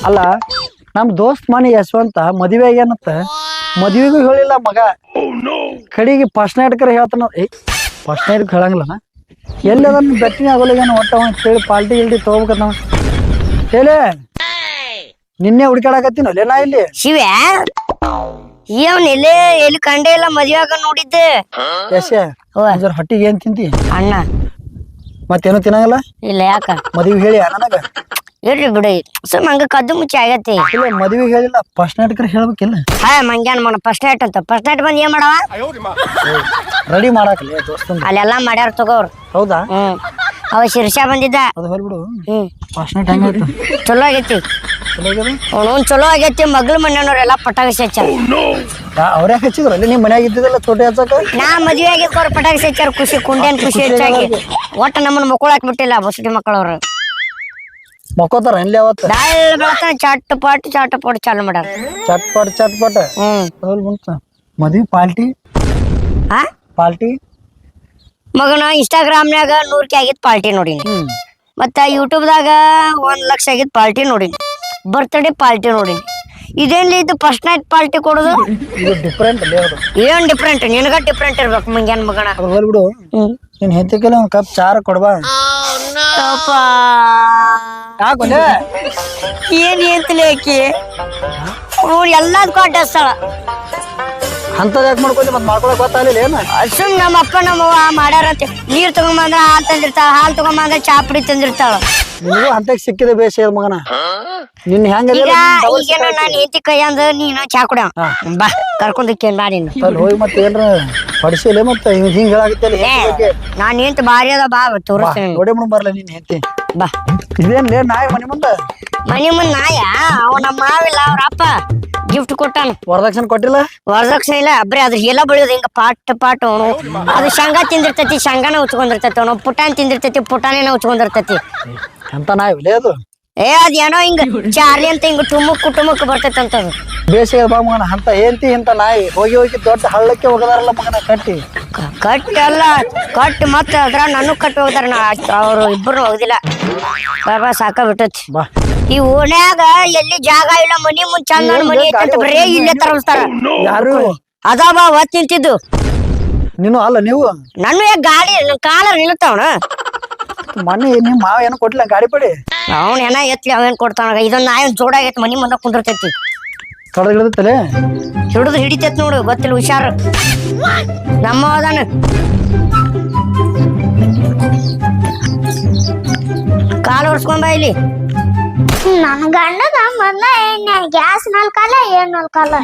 ಅಲ್ಲ ನಮ್ ದೋಸ್ತ್ ಮನಿ ಯಶವಂತ ಮದುವೆ ಆಗ್ಯಾನತ್ತ ಮದ್ವಿಗೂ ಹೇಳಿಲ್ಲ ಮಗ ಕಡಿಗೆ ಫಸ್ಟ್ ನೈಟ್ ಕರೆ ಹೇಳ್ತಾನ ಫಸ್ಟ್ ನೈಟ್ ಹೇಳಂಗಿಲ್ಲ ಎಲ್ಲಿ ಅದನ್ನ ಬೆಟ್ಟಿನ ಆಗೋಲಿಗೇನ ಒಟ್ಟ ಹೇಳಿ ಪಾಲ್ಟಿ ಗಿಲ್ಟಿ ತಗೋಬೇಕಂತ ಹೇಳಿ ನಿನ್ನೆ ಹುಡುಕಾಡಕತ್ತೀನಿ ಅಲ್ಲೇ ನಾ ಇಲ್ಲಿ ಶಿವ ಇವನ್ ಎಲ್ಲಿ ಕಂಡೆ ಇಲ್ಲ ಮದ್ವೆ ಆಗ ನೋಡಿದ್ದೆ ಯಶ ಹೊಟ್ಟಿಗೆ ಏನ್ ತಿಂತಿ ಅಣ್ಣ ಮತ್ತೇನು ತಿನ್ನಂಗಿಲ್ಲ ಇಲ್ಲ ಯಾಕ ಮದ್ವಿ ಹೇಳಿ ನನಗ ಇರ್ಲಿ ಬಿಡಿ ಸುಮ್ ಹಂಗ ಕದ್ದು ಮುಚ್ಚಿ ಆಗತ್ತೆ ಇಲ್ಲ ಮದ್ವಿ ಹೇಳಿಲ್ಲ ಫಸ್ಟ್ ನೈಟ್ ಕರೆ ಹೇಳ್ಬೇಕಿಲ್ಲ ಹಾ ಮಂಗ್ಯಾನ್ ಮನ ಫಸ್ಟ್ ನೈಟ್ ಅಂತ ಫಸ್ಟ್ ನೈಟ್ ಬಂದ್ ಏನ್ ಮಾಡವ ರೆಡಿ ಮಾಡಾಕಲ್ಲ ದೋಸ್ತಂದು ಅಲ್ಲೆಲ್ಲಾ ಮಾಡ್ಯಾರ ತಗೋರ್ ಹೌದಾ ಅವ ಶಿರ್ಷಾ ಬಂದಿದ್ದ ಅದು ಹೊಲ್ಬಿಡು ಫಸ್ಟ್ ನೈಟ್ ಹೆಂಗಾಯ್ತು ಚಲೋ ಆಗೈತಿ ಚಲೋ ಆಗ್ಯದ ಅವನು ಚಲೋ ಆಗೈತಿ ಮಗ್ಳ ಮನೆಯವ್ರೆಲ್ಲ ಪಟಾಕಿ ಹಚ್ಚಾರ ಅವ್ರ್ಯಾಕ ಹಚ್ಚಿದ್ರ ಅಲ್ಲಿ ನಿಮ್ ಮನ್ಯಾಗ ಇದ್ದಿದ್ದಲ್ಲ ತೋಟ ಹಚ್ಚಕ ನಾ ಮದ್ವೆ ಆಗಿದ್ದವ್ರ ಪಟಾಕಿ ಹಚ್ಚಾರ ಖುಷಿ ಕುಂಡೇನ್ ಖುಷಿ ಹೆಚ್ಚಾಗಿ ಒಟ್ಟ ನಮ್ಮನ್ನ ಮಕ್ಕಳು ಹಾಕ್ಬಿಟ್ಟಿಲ್ಲ ಬಸಡಿ ಮಕ್ಕಳವ್ರು ಮಕ್ಕೋತಾರ ಇಲ್ಲಿ ಅವತ್ತ ದಾಳ್ ಬೆಳತಾನ ಚಾಟ್ ಪಾಟ್ ಚಾಲು ಮಾಡ್ಯಾರ ಚಟ್ಪಟ್ ಅದ್ರಲ್ಲಿ ಬಂತ ಮದ್ವಿ ಪಾಲ್ಟಿ ಮಗನ ಇನ್ಸ್ಟಾಗ್ರಾಮ್ನಾಗ 100K ಆಗಿದ್ ಪಾರ್ಟಿ ನೋಡಿನಿ ಮತ್ತ ಯೂಟ್ಯೂಬ್ದಾಗ 1,00,000 ಆಗಿದ್ ಪಾರ್ಟಿ ನೋಡಿನಿ ಬರ್ತ್ಡೇ ಪಾರ್ಟಿ ನೋಡಿನಿ ಇದೇನ್ಲಿ ಇದು ಫಸ್ಟ್ ನೈಟ್ ಪಾರ್ಟಿ ಕೊಡೋದು ಇದು ಡಿಫ್ರೆಂಟ್ ಅಲ್ಲೇ ಅದು ಏನ್ ಡಿಫ್ರೆಂಟ್ ನಿನಗ ಡಿಫ್ರೆಂಟ್ ಇರ್ಬೇಕು ಮಂಗ್ಯಾನ್ ಮಗನ ಅದು ಹೋಲ್ಬಿಡು ನೀನ್ ಹೆಂತಕ್ಕೆಲ್ಲ ಒಂದ್ ಕಪ್ ಚಾರ ಕೊಡ್ಬಾ ಯಾಕೊಲೆ ಏನ್ ಏಂತಲೇ ಆಕಿ ಎಲ್ಲದಕ್ಕೂ ಅಡ್ಡಸ್ತಾಳ ಅಂತದ್ ಯಾಕೆ ಮಾಡ್ಕೊಲಿ ಮತ್ ಮಾಡ್ಕೊಳಕ್ ಗೊತ್ತಾಗಲಿಲ್ಲ ಏನ ಸುಮ್ ನಮ್ಮ ಅಪ್ಪ ನಮ್ಮವ್ವ ಮಾಡ್ಯಾರಂತ ನೀರ್ ತಗೊಂಬಂದ್ರ ಹಾಲ್ ತಂದಿರ್ತಾಳ ಹಾಲ್ ತಗೊಂಬಂದ್ರ ಚಾ ಪುಡಿ ತಂದಿರ್ತಾಳ ನಿನಗೂ ಅಂತಕ್ ಸಿಕ್ಕಿದೆ ಬೇಷ ಮಗನ ನಿನ್ ಹೆಂಗ ಈಗೇನೋ ನಾನ್ ಹೆಂಡತಿ ಕೈ ಅಂದ ನೀನು ಚಾ ಕುಡ ಬಾ ಕರ್ಕೊಂಡಕ್ಕೇನ್ ಬಾ ನೀನು ಅಲ್ಲಿ ಹೋಗಿ ಮತ್ತೆ ಏನ್ರ ಪಡಿಸಿಲ್ಲ ಮತ್ತೆ ಹಿಂಗ್ ಹೇಳಾಗತ್ತೆ ನಾನ್ ಹೆಂತ ಭಾರಿ ಅದ ಬಾ ತೋರಿಸ್ತೀನಿ ನೋಡೇ ಮುನ್ ಬರ್ಲ ನೀನ್ ಹೆಂತಿ ಬಾ ಇದೇನ್ ಲೇ ನಾಯಿ ಮನೆ ಮುಂದ ಮನಿ ಮುಂದ್ ನಾಯ ಅವ ನಮ್ಮ ಮಾವಿಲ್ಲ ಅವ್ರ ಅಪ್ಪ ಗಿಫ್ಟ್ ಕೊಟ್ಟಾನ ವರದಕ್ಷಿಣೆ ಕೊಟ್ಟಿಲ್ಲ ವರದಕ್ಷಿಣೆ ಇಲ್ಲ ಬರೀ ಅದ್ರ ಎಲ್ಲ ಬೆಳೆಯೋದು ಹಿಂಗ ಪಾಟ್ ಅವನು ಅದು ಶೇಂಗಾ ತಿಂದಿರ್ತೈತಿ ಶೇಂಗಾನ ಉಚ್ಕೊಂಡಿರ್ತೈತಿ ಅವನು ಪುಟಾಣಿ ತಿಂದಿರ್ತೈತಿ ಪುಟಾಣಿನ ಉಚ್ಕೊಂಡಿರ್ತೈತಿ ಎಂತ ನಾಯಿ ಲೇ ಅದು ಅದ್ ಏನೋ ಹಿಂಗ ಚಾರ್ಲಿ ಅಂತ ಹಿಂಗ ಟುಮುಕ್ ಬರ್ತೈತಿ ಅಂತದು ಬೇಸಿಗೆ ಬಾ ಮಗನ ಅಂತ ಏಂತಿ ಇಂತ ನಾಯಿ ಹೋಗಿ ದೊಡ್ಡ ಹಳ್ಳಕ್ಕೆ ಹೋಗದಾರಲ್ಲ ಮಗನ ಕಟ್ಟಿ ಅಲ್ಲ ಕಟ್ಟಿ ಮತ್ತೆ ಅದ್ರ ನಾನು ಕಟ್ಟಿ ಹೋಗ್ತಾರ ಅವ್ರು ಇಬ್ಬರು ಹೋಗುದಿಲ್ಲ ಬಾಬಾ ಸಾಕ ಬಿಟ್ಟೈತಿ ಬಾ ಈ ಓಣ್ಯಾಗ ಎಲ್ಲಿ ಜಾಗ ಇಲ್ಲ ಮನಿ ಮುಂದ್ ಚಂದ ಮನಿ ಐತಿ ಬರೇ ಇಲ್ಲೇ ತರಸ್ತಾರ ಯಾರು ಅದಾವ ಹೊತ್ ನಿಂತಿದ್ದು ನೀನು ಅಲ್ಲ ನೀವು ನನ್ನ ಗಾಡಿ ಕಾಲ ನಿಲ್ತಾವಣ ಮನೆ ನಿಮ್ ಮಾವ ಏನು ಕೊಟ್ಟಿಲ್ಲ ಗಾಡಿ ಪಡಿ ಅವನ್ ಏನ ಎತ್ಲಿ ಅವೇನ್ ಕೊಡ್ತಾನ ಇದೊಂದ್ ನಾಯಿ ಜೋಡಾಗೈತಿ ಮನಿ ಮುಂದ ಕುಂದಿರ್ತೈತಿ ಕಡದ ಹಿಡಿದತ್ತಲೆ ಹಿಡಿದು ಹಿಡಿತೈತಿ ನೋಡು ಗೊತ್ತಿಲ್ಲ ಹುಷಾರು ನಮ್ಮ ಅದಾನ ಕಾಲು ಒರ್ಸ್ಕೊಂಡ್ ಬಾ ಇಲ್ಲಿ ನನ್ ಗಂಡಗ ಮೊದ್ಲ ಗ್ಯಾಸ್ ನಲ್ಕಲ್ಲ ಏನ್ ನಲ್ಕಲ್ಲ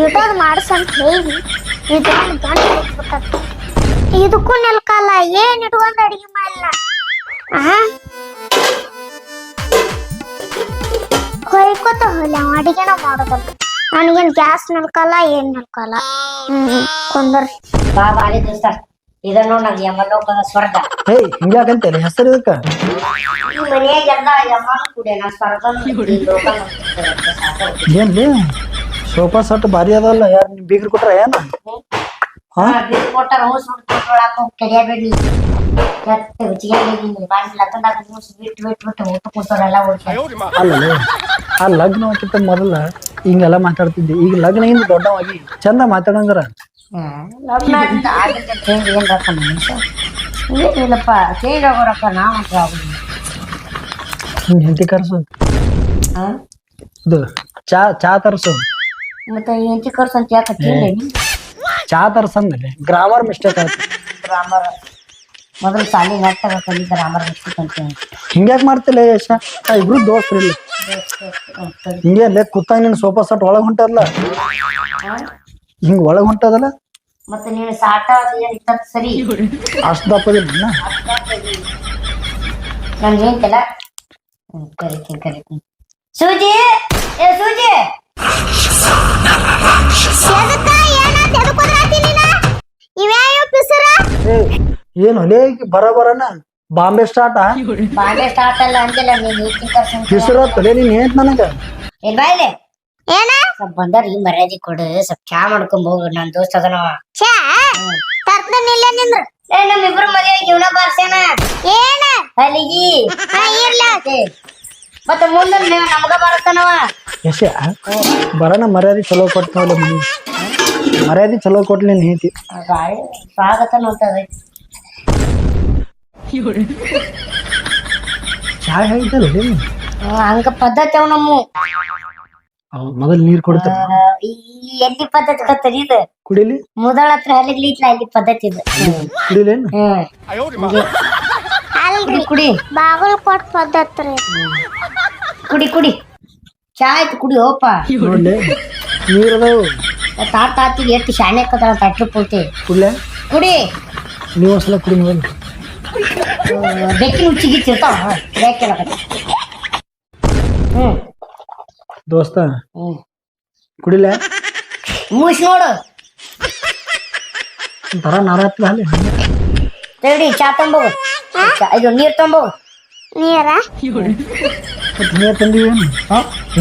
ಇಟೋದ್ ಮಾಡ್ಸಂತ ಹೇಳಿ ಇದಕ್ಕೂ ನಲ್ಕಲ್ಲ ಏನ್ ಇಟ್ಕೊಂಡ್ ಅಡಿಗೆ ಮಾಡಲ್ಲ ಹೊಯ್ಕೋತ ಹೋಗ್ಲಿ ಅವ ಅಡಿಗೆನ ಮಾಡೋದಲ್ಲ ನನಗೇನ್ ಗ್ಯಾಸ್ ನಲ್ಕಲ್ಲ ಏನ್ ನಲ್ಕಲ್ಲ ಕೊಂದರ್ ಬಾ ಬಾಲಿ ದೋಸ್ತ ಇದನ್ನ ನೋಡ್ ನಂಗೆ ಯಮಲೋಕದ ಸ್ವರ್ಗ ಹೇಯ್ ಹಿಂಗ್ಯಾಕಂತೇಳಿ ಹೆಸರು ಇದಕ್ಕ ಈ ಮನೆಯಾಗ ಎಲ್ಲ ಯಮನು ಕೂಡೆ ನಾ ಸ್ವರ್ಗ ಏನ್ಲಿ ಸೋಫಾ ಸೆಟ್ ಭಾರಿ ಅದಲ್ಲ ಯಾರು ನಿಮ್ ಬೀಗ್ರು ಕೊಟ್ರ ಏನ ಕೊಟ್ಟಾರ ಹೂಸ್ ಬಿಟ್ಟು ಕೆಡಿಯಬೇಡಿ ಅಲ್ಲ ಆ ಲಗ್ನಕ್ಕಿಂತ ಮೊದಲ ಹಿಂಗೆಲ್ಲ ಮಾತಾಡ್ತಿದ್ದೆ ಈಗ ಲಗ್ನ ಹಿಂದ ದೊಡ್ಡವಾಗಿ ಚಂದ ಮಾತಾಡಂದ್ರ ಇಲ್ಲಪ್ಪ ಚೇಂಜ್ ಆಗೋರಕ್ಕ ನಾವ್ ಹೆಂಡತಿ ಕರ್ಸು ಇದು ಚಾ ತರ್ಸು ಮತ್ತೆ ಹೆಂಡತಿ ಕರ್ಸು ಅಂತ ಯಾಕೆ ಚಾ ತರ್ಸಂದ್ರೆ ಗ್ರಾಮರ್ ಮಿಸ್ಟೇಕ್ ಆಯ್ತು ಗ್ರಾಮರ್ ಮೊದಲು ಸಾಲಿ ನೆಟ್ಟಾಗ ಕಲಿ ಗ್ರಾಮರ್ ಮಿಸ್ಟೇಕ್ ಅಂತ ಹಿಂಗ್ಯಾಕ್ ಮಾಡ್ತಿಲ್ಲ ಯಶ ಇಬ್ರು ದೋಸ್ತ್ರು ಇಲ್ಲ ಹಿಂಗೆ ಅಲ್ಲೇ ಕೂತಾಗ ನಿನ್ ಸೋಫಾ ಸೆಟ್ ಒಳಗ್ ಹೊಂಟದಲ್ಲ ಹಿಂಗ್ ಒಳಗ್ ಹೊಂಟದಲ್ಲ ಮತ್ತೆ ನೀನು ಸಾಟ ಸರಿ ಅಷ್ಟ್ ದಪ್ಪದಿಲ್ಲ ನನ್ ಹೇಳ್ತಿಲ್ಲ ಕರಿತೀನಿ ಸೂಜಿ ಸೂಜಿ ಏನು ಲೇ ಬರನ ಬಾಂಬೆ ಸ್ಟಾರ್ಟ್ ಅಲ್ಲ ಅಂದಿಲ್ಲ ನೀನು ಪಿಸುರತ್ತಲೇ ನೀನ್ ಏನ್ ನನಗ ಏನ್ ಬಾಯ್ಲೆ ಸ್ವಲ್ಪ ಬಂದಾರ ಈ ಮರ್ಯಾದೆ ಕೊಡು ಸ್ವಲ್ಪ ಚಾ ಮಾಡ್ಕೊಂಡ್ ಹೋಗು ನನ್ ದೋಸ್ತ ಅದನವ ನಮ್ಮಿಬ್ರು ಮದುವೆ ಜೀವನ ಬಾರ್ಸೇನ ಏನ ಅಲ್ಲಿಗಿ ಮತ್ತೆ ಮುಂದೆ ನಮಗ ಬರತ್ತಾನವ. ಎಸೆ ಬರೋಣ ಮರ್ಯಾದೆ ಚಲೋ ಕೊಟ್ಟನಲ್ಲ ಮನಿ ಮರ್ಯಾದೆ ಚಲೋ ಕೊಟ್ಲಿ ನೀತಿ ಸ್ವಾಗತ ನೋಡ್ತದೆ. ಚಾ ಹೇಳ್ತಲ್ಲ ಹಂಗ ಪದ್ಧತಿ ಅವ್ ನಮ್ಮ ಮೊದಲ್ ನೀರ್ ಕೊಡ್ತಾರ ಎಲ್ಲಿ ಪದ್ಧತಿ ಗೊತ್ತದ ಇದು ಕುಡಿಲಿ ಮುದಳ ಹತ್ರ ಹಲ್ಲಿಗ್ಲಿಟ್ಲ ಇಲ್ಲಿ ಪದ್ಧತಿ ಇದು. ಕುಡಿಲೇನು ಕುಡಿ ಕುಡಿ ಬಾಗಲಕೋಟ್ ಪದ್ಧತಿ ಕುಡಿ ಕುಡಿ ಚಾ ಆಯ್ತು ಕುಡಿ ಹೋಪ. ನೋಡ್ಲಿ ನೀರ್ ಅದಾವು ತಾತಿಗೆ ಎಷ್ಟು ಶಾಣೆ ಕದ ತಟ್ಲು ಪೂರ್ತಿ ಕುಡ್ಲೆ ಕುಡಿ. ನೀವು ಒಂದ್ಸಲ ಕುಡಿ ನೋಡಿ ಬೆಕ್ಕಿನ ಹುಚ್ಚಿಗಿತ್ತಿರ್ತಾವ ಬೇಕೆಲ್ಲ. ದೋಸ್ತ ಕುಡಿಲೆ ಮೂಸ್ ನೋಡು ಒಂಥರ ನಾರಾತ್ಲ ಅಲ್ಲಿ ತಡಿ ಚಾ ತೊಂಬೋಗು ಇದು ನೀರ್ ತೊಂಬೋಗು. ನೀರ ಮತ್ತೆ ನೀರ್ ತಂದಿವೇನು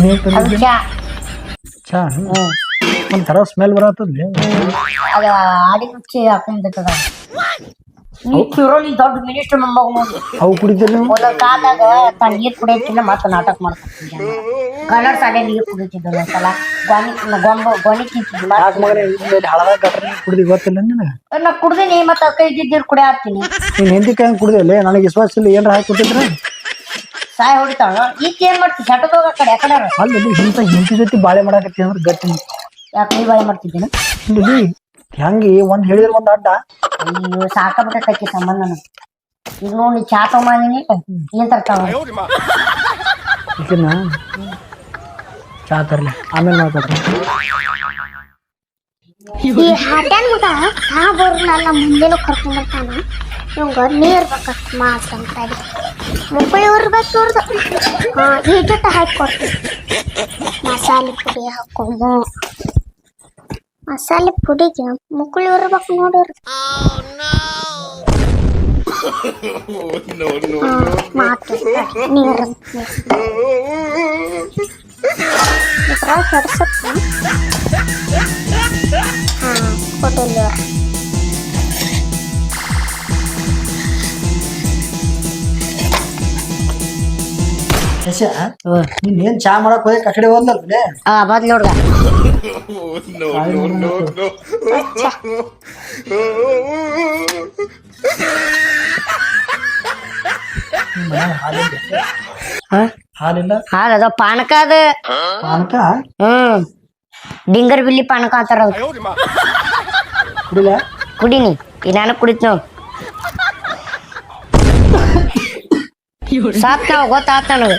ನೀರ್ ಅದು ತಂದಿದ್ವಿ ಚಾ ಚಾ ಒಂಥರ ಸ್ಮೆಲ್ ಬರತ್ತದ್ಲಿ ಅದ ಆಡಿನ ಹುಚ್ಚಿ ಹಾಕೊಂಡ್ಬಿಟ್ಟದ. ನೀ ಚಿರೋಲಿ ದೊಡ್ಡ ಮಿನಿಸ್ಟರ್ ಮೊಮ್ಮಗ ನೋಡಿ. ಅವು ಕುಡಿತೀರಿ ನೀವು ಒಂದೊಂದ್ ಕಾಲದಾಗ ತಾನು ನೀರ್ ಕುಡಿಯತ್ತಿಲ್ಲ ಮತ್ತೆ ನಾಟಕ ಮಾಡ್ತಿದ್ದ. ಕಲರ್ ಸಾಲೆ ನೀರ್ ಕುಡಿತಿದ್ದ ಒಂದ್ಸಲ ಗೊನಿ ತಿಂತಿದ್ವಿ. ಯಾಕೆ ಮಗನೇ ಹಳದಾಗ ಗಟ್ರ ನೀರು ಕುಡಿದಿ ಗೊತ್ತಿಲ್ಲ ನಿನಗೆ ನಾ ಕುಡ್ದೀನಿ ಮತ್ತೆ ಕೈ ಇದ್ದಿದ್ದು ಕುಡಿ ಹಾಕ್ತೀನಿ. ನೀನ್ ಹೆಂದಿ ಕಾಯಂ ಕುಡ್ದಿಲ್ಲ ನನಗೆ ವಿಶ್ವಾಸ ಇಲ್ಲ ಏನ್ರ ಹಾಕಿ ಕೊಟ್ಟಿದ್ರ ಸಾಯ್ ಹೊಡಿತಾಳ ಈಕ ಏನ್ ಮಾಡ್ತಿ ಸೆಟಕ್ ಹೋಗ ಕಡೆ ಯಾಕಡೆ ಅಲ್ಲಿ ಇಂಥ ಹೆಂಡತಿ ಜೊತೆ ಬಾಳೆ ಮಾಡಾಕತ್ತಿ ಅಂದ್ರೆ ಗಟ್ಟಿ ಯಾಕೆ ನೀ ಬಾಯಿ ಮಾಡ್ತಿದ್ದೇನೆ. ಇಲ್ಲಿ ಹೆಂಗೆ ಒಂದ್ ಹೇಳಿದ್ರ ಒಂದ್ ಅಡ್ಡ ಅಯ್ಯೋ ಸಾಕಬಿಟ್ಟೈತಿ ಸಂಬಂಧ ನನಗೆ. ಈಗ ನೋಡಿ ನೀ ಚಾ ತಗೊಂಬಂದಿನಿ ಏನ್ ತರ್ತಾವ ಈಗಿನ ಚಾ ತರ್ಲಿ ಆಮೇಲೆ ಮಾತಾಡ್ರಿ ಈ ಹಾಟ್ಯಾನ್ ಮಗ ಚಾ ಬರೋಲ್ಲ ಮುಂದೆನೂ ಕರ್ಕೊಂಡ್ ಬರ್ತಾನ. ಇವಂಗ ನೀರ್ ಬೇಕತ್ ಮಾತಂತ ಮುಕ್ಕಳಿ ಉರ್ಬೇಕು ಇವ್ರದ್ದು. ಈಟಟ ಹಾಕಿ ಕೊಡ್ತೀವಿ ಮಸಾಲೆ ಪುಡಿ ಹಾಕೊಂಬ ಮಸಾಲೆ ಪುಡಿಗೆ ಮುಕ್ಕಳಿ ಉರ್ಬೇಕು ನೋಡಿವ್ರಿ. ಮಾತು ನೀರು ಹೊಡ್ಸತ್ತ ಕೊಟ್ಟಿಲ್ಲ. ನೀನ್ ಏನ್ ಚಾ ಮಾಡಕ್ ಹೋಗಿ ಕಡೆ ಹೋದ್ಲೇ ಬದ್ಲಿ ನೋಡ್ದ ಹಾಲಿಲ್ಲ ಹಾಲದ ಪಾನಕ ಅದ. ಪಾನಕ ಡಿಂಗರ್ ಬಿಲ್ಲಿ ಪಾನಕ ಅಂತಾರ ಅದು. ಕುಡಿಲ ಕುಡಿನಿ ಈ ನಾನು ಕುಡಿತ್ ನಾವು ಸಾತ್ ನಾವು ಗೊತ್ತಾತ ನನಗೆ.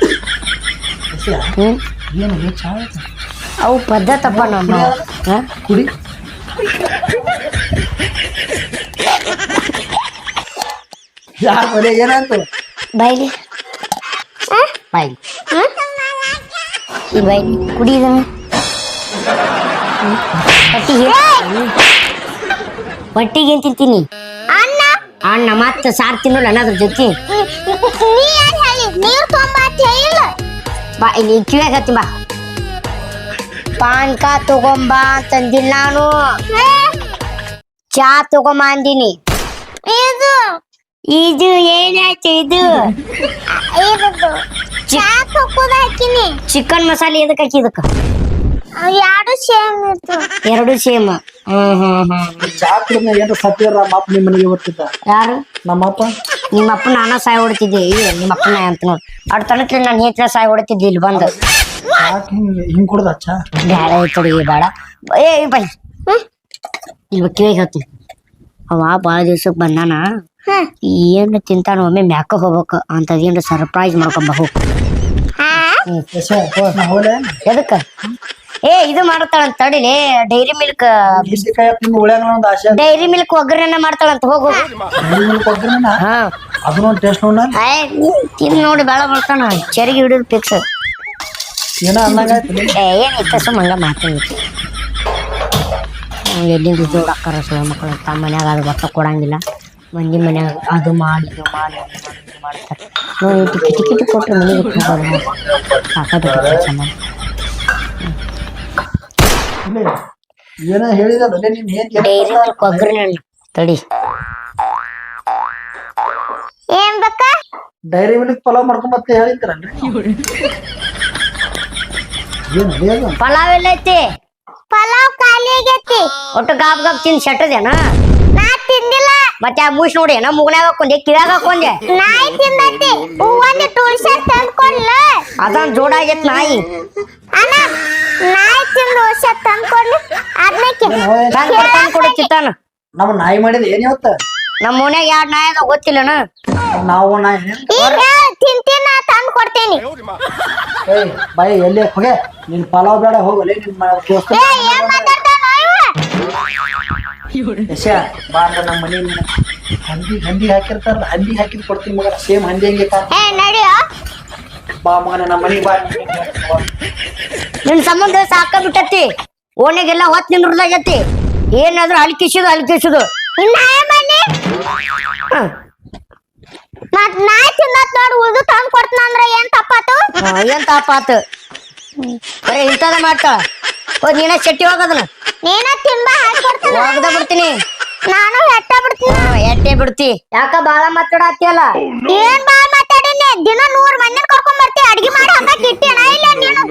ಏನು ಚಾ ಅವು ಪದ್ಧತಪ್ಪ ನಮ್ಮ ಕುಡಿ ಯಾರ ಮನೆ ಏನಾಯ್ತು ಬಾಯ್ಲಿ ಬಾಯ್ಲಿ ಈ ಬಾಯ್ಲಿ ಕುಡಿದನು ಹೊಟ್ಟಿಗೆ ಏನ್ ತಿಂತೀನಿ ಅಣ್ಣ ಮತ್ತೆ ಸಾರು ತಿನ್ನಲ್ಲ ಅನ್ನೋದ್ರ ಜೊತೆ ಬಾ ಇಲ್ಲಿ ಕಿವಿಯಾಗ ಹತ್ತಿ ಬಾ. ಪಾನ್ಕ ತಗೊಂಬಾ ತಂದಿಲ್ಲ ನಾನು ಚಾ ತಗೊಂಬ ಅಂದಿನಿ. ಇದು ಏನಾಯ್ತು ಇದು ಚಿಕನ್ ಮಸಾಲೆ ಎದಕ್ ಹಾಕಿದಕ್ಕ ಎರಡು ಸೇಮ್. ಚಾ ಕುಡಿದ ಏನ್ರ ಸತ್ಯರ ಮಾಪ್ ನಿಮ್ಮ ಮನೆಗೆ ಬರ್ತಿದ್ದ ಯಾರು ನಮ್ಮಪ್ಪ ನಿಮ್ಮಪ್ಪ ನಾನ ಸಾಯ್ ಹೊಡ್ತಿದ್ದೆ. ನಿಮ್ಮಪ್ಪ ನಾ ಅಂತ ನೋಡಿ ಅಡ್ ತನಕ ನಾನು ಹೆಚ್ಚ ಸಾಯ್ ಹೊಡ್ತಿದ್ದೆ ಇಲ್ಲಿ ಬಂದು. ಹಿಂಗ್ ಕುಡ್ದ ಚಾ ಬೇಡ ಐತಡಿ ಬೇಡ ಏ ಬೈ ಇಲ್ಲಿ ಕಿವಿಗೆ ಹೇಳ್ತೀನಿ. ಅವ ಭಾಳ ದಿವ್ಸಕ್ಕೆ ಬಂದಾನ ಏನು ತಿಂತಾನ ಒಮ್ಮೆ ಮ್ಯಾಕ ಹೋಗ್ಬೇಕು ಅಂತದ್ ಏನ್ರ ಸರ್ಪ್ರೈಸ್ ಮಾಡ್ಕೊಂಬ ಹೋಗ್. ಎದಕ್ಕ ಏ ಇದು ಮಾಡ್ತಾಳಂತ ತಡಿಲೇ ಡೈರಿ ಮಿಲ್ಕ್ ಡೈರಿ ಮಿಲ್ಕ್ ಒಗ್ಗರಣೆ ಮಾಡ್ತಾಳಂತ ಹೋಗು. ಹಾ ಅದನ್ನೊಂದು ಟೇಸ್ಟ್ ನೋಡ ತಿನ್ ನೋಡಿ ಬೇಡ ಬರ್ತಾನ ಚರಿಗೆ ಹಿಡಿದು ಫಿಕ್ಸ್. ಏನೋ ಅಂದಂಗಾಯ್ತು ಏನೈತೆ ಸುಮ್ಮಂಗ ಮಾತಾಡ್ತಿ ಎಲ್ಲಿಂದ ಜೋಡ್ ಅಕ್ಕಾರ ಸುಳ್ಳು ಮಕ್ಕಳು ತಮ್ಮ ಮನ್ಯಾಗ ಅದು ಒತ್ತ ಕೊಡಂಗಿಲ್ಲ. ಮಂದಿ ಮನ್ಯಾಗ ಅದು ಮಾಡಿ ಇದು ಮಾಡಿ ಮಾಡ್ತಾರೆ ನೋಡಿ. ಟಿಕೆಟ್ ಕೊಟ್ರೆ ಮನೆಗೆ ಸಾಕಾಗ್ತದೆ ಕೆಲಸ ಮಾಡಿ. ಏನೋ ಹೇಳಿದಲ್ಲ ಡೈರಿ ಮಿಲ್ಕ್ ಒಗ್ಗರಣೆ ತಡಿ ಏನ್ ಬೇಕ ಡೈರಿ ಮಿಲ್ಕ್ ಪಲಾವ್ ಮಾಡ್ಕೊಂಡ್ ಮತ್ತೆ ಹೇಳಿದ್ರಲ್ರಿ ಏನ್ ಬೇಗ ಪಲಾವ್ ಎಲ್ಲ ಐತಿ ಪಲಾವ್ ಖಾಲಿ ಆಗೈತಿ. ಒಟ್ಟು ಗಾಬ್ ಗಾಬ್ ತಿಂದ್ ಶೆಟ್ಟದೇನ ನಾ ತಿಂದಿಲ್ಲ. ಮತ್ತೆ ಆ ಮೂಸ್ ನೋಡಿ ನಾ ಮುಗನ್ಯಾಗ ಹಾಕೊಂಡೆ ಕಿವ್ಯಾಗ ಹಾಕೊಂಡೆ ನಾಯಿ ತಿಂದೈತಿ. ಒಂದು ಟೂಲ್ಶರ್ಟ್ ತಂದ್ ಕೊಡ್ಲ. ಅದೊಂದ್ ಜೋಡ ಆಗೈತ್ ನಾಯಿ ಅಣ್ಣ ನಾಯಿ ತಿಂದು ಟೂಲ್ಶರ್ಟ್ ತಂದ್ ಕೊಡ್ಲಿ. ಅದಕ್ಕೆ ತಂದ್ ಕೊಡು ಚಿತ್ತಾನ ನಮ್ಮ ನಾಯಿ ಮಾಡಿದ ಏನ್ ಇವತ್ತ ನಮ್ಮ ಮನ್ಯಾಗ ಯಾರ್ ನಾಯಿ ಅದ ಗೊತ್ತಿಲ್ಲನ ನಾವು ನಾಯಿ ಈಗ ತಿಂತೀನಿ ನಾ ತಂದ್ ಕೊಡ್ತೀನಿ. ಏಯ್ ಬಾಯಿ ಎಲ್ಲಿ ಹೋಗೆ ನಿನ್ ಪಲಾವ್ ಬೇಡ ಹೋಗಲಿ ನಿನ್ ದೋಸ್ತ ಏ ಏನ್ ಮಾತಾಡ್ತಾನ ಇವ? ಯಶ ಬಾ ಅಂದ್ರ ನಮ್ಮ ಮನೆ ಹಂದಿ ಹಾಕಿರ್ತಾರಲ್ಲ ಹಂದಿ ಹಾಕಿದ್ ಕೊಡ್ತೀನಿ ಮಗ ಸೇಮ್ ಹಂದಿ ಹಂಗೆ ಏ ನಡಿಯೋ. ಬಾ ಮಗನ ನಮ್ಮ ಮನೆಗೆ ಬಾ ನಿನ್ ಸಂಬಂಧ ಸಾಕ ಬಿಟ್ಟತಿ ಓಣಿಗೆಲ್ಲ ಹೊತ್ ನಿಂದ್ರದಾಗೈತಿ ಏನಾದ್ರು ಅಲ್ಕಿಸುದು ಇನ್ನ ಏನ್ ಮಾಡ್ಲಿ? ಮತ್ ನಾಯಿ ತಿನ್ನತ್ ನೋಡ್ ಉಳ್ದು ತಂದ್ ಕೊಡ್ತಾನ ಅಂದ್ರ ಏನ್ ತಪ್ಪಾತು? ಏನ್ ತಾಪಾತ ಬರೀ ಇಂಥದ ಮಾಡ್ತಾಳ ಹೋದ್ ನೀನ ಶೆಟ್ಟಿ ಹೋಗದನ ನೀನ ತಿಂಬ ಹಾಕೊಡ್ತಾನ. ಹೋಗದ ಬಿಡ್ತೀನಿ ನಾನು ಹೆಟ್ಟ ಬಿಡ್ತೀನಿ. ಎಟ್ಟೆ ಬಿಡ್ತಿ ಯಾಕ ಬಾಳ ಮಾತಾಡತ್ತಿಯಲ್ಲ ಏನ್ ಬಾ ಮಾತಾಡಿನಿ ದಿನ 100 ಮಂದಿನ ಕರ್ಕೊಂಡ್ ಬರ್ತಿ ಅಡ್ಗಿ ಮಾಡಿ ಹಾಕಕ್ ಇಟ್ಟಿನ ಇಲ್ಲ ನೀನು